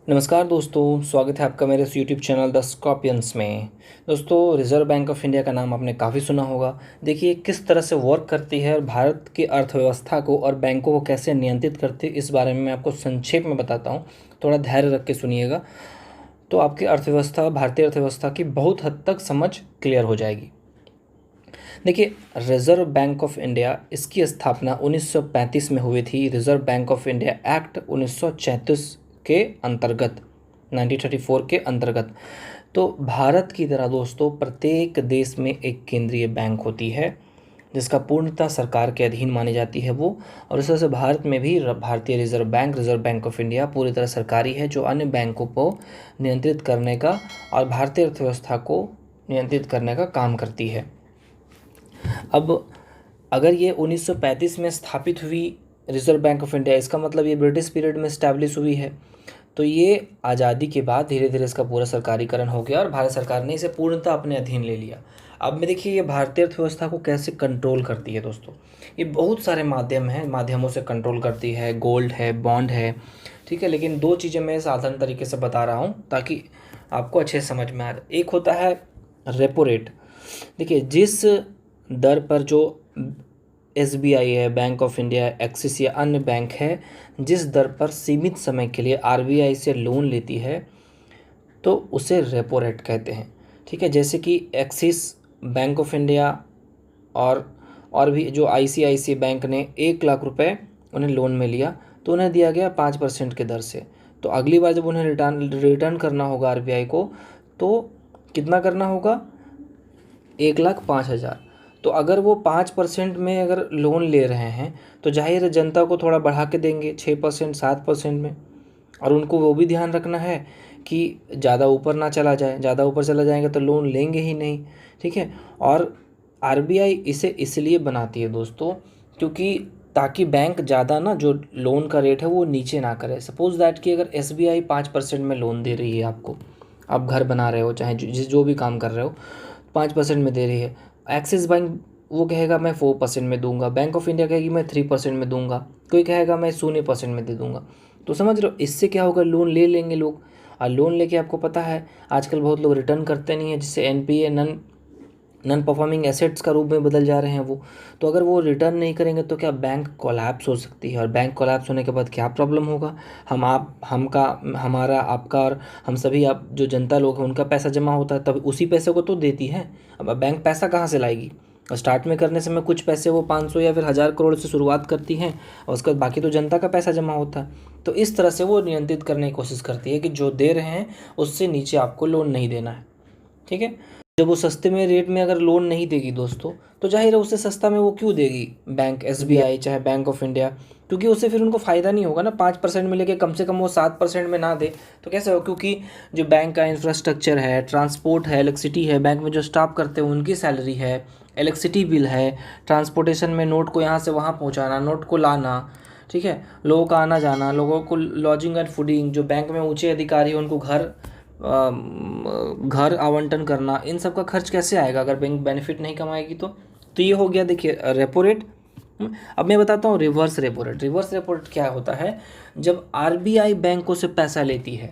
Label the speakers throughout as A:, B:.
A: नमस्कार दोस्तों, स्वागत है आपका मेरे इस यूट्यूब चैनल द स्कॉर्पियंस में। दोस्तों, रिज़र्व बैंक ऑफ इंडिया का नाम आपने काफ़ी सुना होगा। देखिए किस तरह से वर्क करती है और भारत की अर्थव्यवस्था को और बैंकों को कैसे नियंत्रित करती है, इस बारे में मैं आपको संक्षेप में बताता हूँ। थोड़ा धैर्य रख के सुनिएगा तो आपकी अर्थव्यवस्था, भारतीय अर्थव्यवस्था की बहुत हद तक समझ क्लियर हो जाएगी। देखिए, रिज़र्व बैंक ऑफ इंडिया, इसकी स्थापना 1935 में हुई थी। Reserve bank of India act 1934 के अंतर्गत, 1934 के अंतर्गत। तो भारत की तरह दोस्तों प्रत्येक देश में एक केंद्रीय बैंक होती है जिसका पूर्णतः सरकार के अधीन मानी जाती है वो। और इस तरह से भारत में भी भारतीय reserve bank, reserve bank of India पूरी तरह सरकारी है, जो अन्य बैंकों को नियंत्रित करने का और भारतीय अर्थव्यवस्था को नियंत्रित करने का काम करती है। अब अगर ये 1935 में स्थापित हुई रिज़र्व बैंक ऑफ इंडिया, इसका मतलब ये ब्रिटिश पीरियड में इस्टेब्लिश हुई है। तो ये आज़ादी के बाद धीरे धीरे इसका पूरा सरकारीकरण हो गया और भारत सरकार ने इसे पूर्णतः अपने अधीन ले लिया। अब में देखिए ये भारतीय अर्थव्यवस्था को कैसे कंट्रोल करती है दोस्तों। ये बहुत सारे माध्यमों से कंट्रोल करती है। गोल्ड है, बॉन्ड है, ठीक है। लेकिन दो चीज़ें मैं साधारण तरीके से बता रहा हूँ ताकि आपको अच्छे समझ में आ जाए। एक होता है रेपो रेट। देखिए, जिस दर पर जो एसबीआई है, बैंक ऑफ इंडिया, एक्सिस या अन्य बैंक है, जिस दर पर सीमित समय के लिए आरबीआई से लोन लेती है तो उसे रेपो रेट कहते हैं, ठीक है। जैसे कि एक्सिस बैंक ऑफ इंडिया और भी जो आईसीआईसी बैंक ने 1 लाख रुपए उन्हें लोन में लिया तो उन्हें दिया गया 5% के दर से। तो अगली बार जब उन्हें रिटर्न करना होगा आरबीआई को तो कितना करना होगा, 1,05,000। तो अगर वो 5% में अगर लोन ले रहे हैं तो जाहिर है जनता को थोड़ा बढ़ा के देंगे 6%, 7% में। और उनको वो भी ध्यान रखना है कि ज़्यादा ऊपर ना चला जाए, ज़्यादा ऊपर चला जाएगा तो लोन लेंगे ही नहीं, ठीक है। और आरबीआई इसे इसलिए बनाती है दोस्तों क्योंकि ताकि बैंक ज़्यादा ना जो लोन का रेट है वो नीचे ना करे। सपोज़ दैट कि अगर एसबीआई 5% में लोन दे रही है आपको, आप घर बना रहे हो चाहे जो भी काम कर रहे हो, 5% में दे रही है। एक्सिस बैंक वो कहेगा मैं 4% में दूंगा, बैंक ऑफ इंडिया कहेगी मैं 3% में दूंगा, कोई कहेगा मैं 0% में दे दूंगा। तो समझ रहे हो, इससे क्या होगा, लोन ले लेंगे लोग। और लोन लेके आपको पता है आजकल बहुत लोग रिटर्न करते नहीं है, जिससे एनपीए, नॉन परफॉर्मिंग एसेट्स का रूप में बदल जा रहे हैं वो। तो अगर वो रिटर्न नहीं करेंगे तो क्या बैंक कोलैप्स हो सकती है। और बैंक कोलैप्स होने के बाद क्या प्रॉब्लम होगा, हमारा, आपका और हम सभी, आप जो जनता लोग हैं उनका पैसा जमा होता है, तब उसी पैसे को तो देती है। अब बैंक पैसा कहाँ से लाएगी। और स्टार्ट में करने समय कुछ पैसे वो 500 या फिर 1,000 करोड़ से शुरुआत करती हैं और उसके बाद बाकी तो जनता का पैसा जमा होता है। तो इस तरह से वो नियंत्रित करने की कोशिश करती है कि जो दे रहे हैं उससे नीचे आपको लोन नहीं देना है, ठीक है। जब वो सस्ते में रेट में अगर लोन नहीं देगी दोस्तों तो जाहिर है उससे सस्ता में वो क्यों देगी बैंक, एसबीआई चाहे बैंक ऑफ इंडिया, क्योंकि उससे फिर उनको फ़ायदा नहीं होगा ना। 5% में लेके कम से कम वो 7% में ना दे तो कैसे हो, क्योंकि जो बैंक का इंफ्रास्ट्रक्चर है, ट्रांसपोर्ट है, इलेक्ट्रिसिटी है, बैंक में जो स्टाफ करते हैं उनकी सैलरी है, इलेक्ट्रिसिटी बिल है, ट्रांसपोर्टेशन में नोट को यहाँ से वहाँ पहुँचाना, नोट को लाना, ठीक है, लोगों का आना जाना, लोगों को लॉजिंग एंड फूडिंग, जो बैंक में ऊँचे अधिकारी हैं उनको घर आवंटन करना, इन सब का खर्च कैसे आएगा अगर बैंक बेनिफिट नहीं कमाएगी तो ये हो गया देखिए रेपो रेट। अब मैं बताता हूँ reverse repo rate. Reverse repo rate क्या होता है, जब आरबीआई बैंकों से पैसा लेती है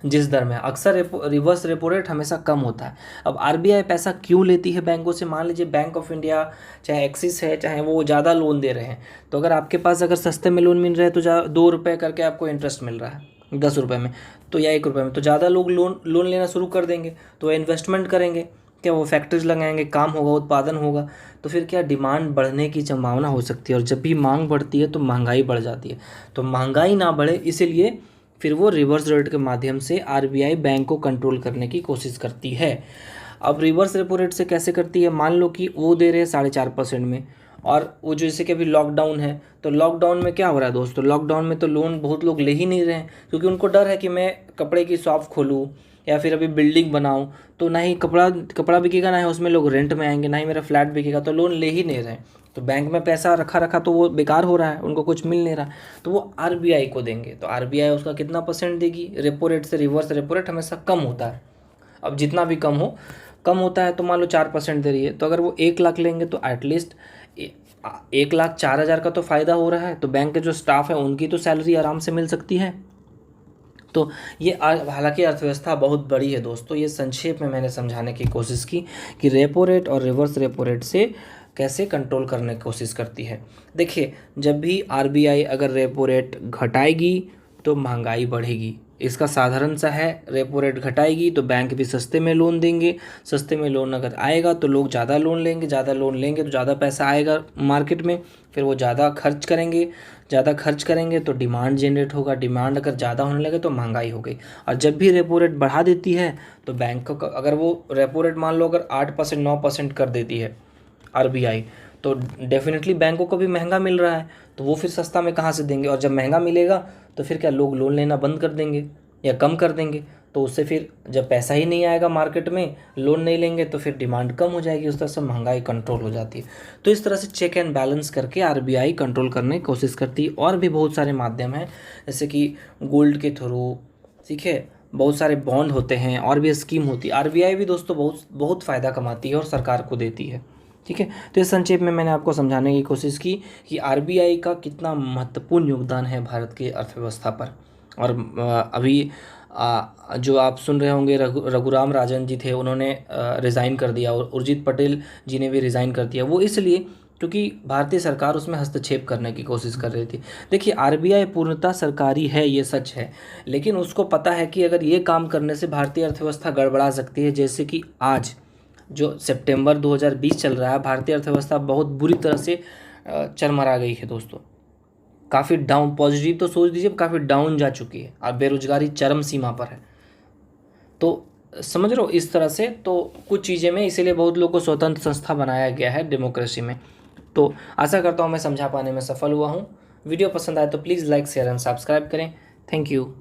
A: जिस दर में, अक्सर रिवर्स रेपो रेट हमेशा कम होता है। अब आरबीआई पैसा क्यों लेती है बैंकों से, मान लीजिए बैंक ऑफ इंडिया चाहे एक्सिस है, चाहे वो ज़्यादा लोन दे रहे हैं, तो अगर आपके पास अगर सस्ते में लोन मिल रहा है तो 2 रुपये करके आपको इंटरेस्ट मिल रहा है 10 रुपये में तो या 1 रुपये में, तो ज़्यादा लोग लोन लेना शुरू कर देंगे। तो इन्वेस्टमेंट करेंगे, क्या वो फैक्ट्रीज लगाएंगे, काम होगा, उत्पादन होगा, तो फिर क्या डिमांड बढ़ने की संभावना हो सकती है। और जब भी मांग बढ़ती है तो महंगाई बढ़ जाती है। तो महंगाई ना बढ़े इसीलिए फिर वो रिवर्स रेट के माध्यम से आरबीआई बैंक को कंट्रोल करने की कोशिश करती है। अब रिवर्स रेपो रेट से कैसे करती है, मान लो कि वो दे रहे हैं 4.5% में, और वो जैसे कि अभी लॉकडाउन है तो लॉकडाउन में क्या हो रहा है दोस्तों, लॉकडाउन में तो लोन बहुत लोग ले ही नहीं रहे हैं क्योंकि उनको डर है कि मैं कपड़े की शॉप खोलूँ या फिर अभी बिल्डिंग बनाऊँ तो ना ही कपड़ा बिकेगा, ना ही उसमें लोग रेंट में आएंगे, ना ही मेरा फ्लैट बिकेगा, तो लोन ले ही नहीं रहे। तो बैंक में पैसा रखा तो वो बेकार हो रहा है, उनको कुछ मिल नहीं रहा, तो वो आरबीआई को देंगे। तो आरबीआई उसका कितना परसेंट देगी, रेपो रेट से रिवर्स रेपो रेट हमेशा कम होता है। अब जितना भी कम होता है तो मान लो 4% दे रही है, तो अगर वो 1 लाख लेंगे तो एटलीस्ट 1,04,000 का तो फ़ायदा हो रहा है। तो बैंक के जो स्टाफ है उनकी तो सैलरी आराम से मिल सकती है। तो ये हालांकि अर्थव्यवस्था बहुत बड़ी है दोस्तों, ये संक्षेप में मैंने समझाने की कोशिश की कि रेपो रेट और रिवर्स रेपो रेट से कैसे कंट्रोल करने की कोशिश करती है। देखिए, जब भी आरबीआई अगर रेपो रेट घटाएगी तो महंगाई बढ़ेगी। इसका साधारण सा है, रेपो रेट घटाएगी तो बैंक भी सस्ते में लोन देंगे, सस्ते में लोन अगर आएगा तो लोग ज़्यादा लोन लेंगे, ज़्यादा लोन लेंगे तो ज़्यादा पैसा आएगा मार्केट में, फिर वो ज़्यादा खर्च करेंगे तो डिमांड जनरेट होगा, डिमांड अगर ज़्यादा होने लगे तो महंगाई हो गई। और जब भी रेपो रेट बढ़ा देती है तो बैंक को, अगर वो रेपो रेट मान लो अगर 8% 9% कर देती है आरबीआई, तो डेफिनेटली बैंकों को भी महंगा मिल रहा है, तो वो फिर सस्ता में कहाँ से देंगे। और जब महंगा मिलेगा तो फिर क्या लोग लोन लेना बंद कर देंगे या कम कर देंगे, तो उससे फिर जब पैसा ही नहीं आएगा मार्केट में, लोन नहीं लेंगे तो फिर डिमांड कम हो जाएगी, उस तरह से महंगाई कंट्रोल हो जाती है। तो इस तरह से चेक एंड बैलेंस करके आरबीआई कंट्रोल करने की कोशिश करती है। और भी बहुत सारे माध्यम हैं, जैसे कि गोल्ड के थ्रू, ठीक है, बहुत सारे बॉन्ड होते हैं और भी स्कीम होती है। आरबीआई भी दोस्तों बहुत बहुत फ़ायदा कमाती है और सरकार को देती है, ठीक है। तो इस संक्षेप में मैंने आपको समझाने की कोशिश की कि आरबीआई का कितना महत्वपूर्ण योगदान है भारत की अर्थव्यवस्था पर। और अभी जो आप सुन रहे होंगे, रघुराम राजन जी थे, उन्होंने रिज़ाइन कर दिया, और उर्जित पटेल जी ने भी रिज़ाइन कर दिया। वो इसलिए क्योंकि भारतीय सरकार उसमें हस्तक्षेप करने की कोशिश कर रही थी। देखिए, आरबीआई पूर्णतः सरकारी है, ये सच है, लेकिन उसको पता है कि अगर ये काम करने से भारतीय अर्थव्यवस्था गड़बड़ा सकती है। जैसे कि आज जो सितंबर 2020 चल रहा है, भारतीय अर्थव्यवस्था बहुत बुरी तरह से चरमरा गई है दोस्तों। काफ़ी डाउन, पॉजिटिव तो सोच दीजिए, काफ़ी डाउन जा चुकी है और बेरोजगारी चरम सीमा पर है। तो समझ रहे हो इस तरह से, तो कुछ चीज़ें में इसीलिए बहुत लोगों को स्वतंत्र संस्था बनाया गया है डेमोक्रेसी में। तो आशा करता हूँ मैं समझा पाने में सफल हुआ हूँ। वीडियो पसंद आए तो please like share and subscribe करें। Thank you.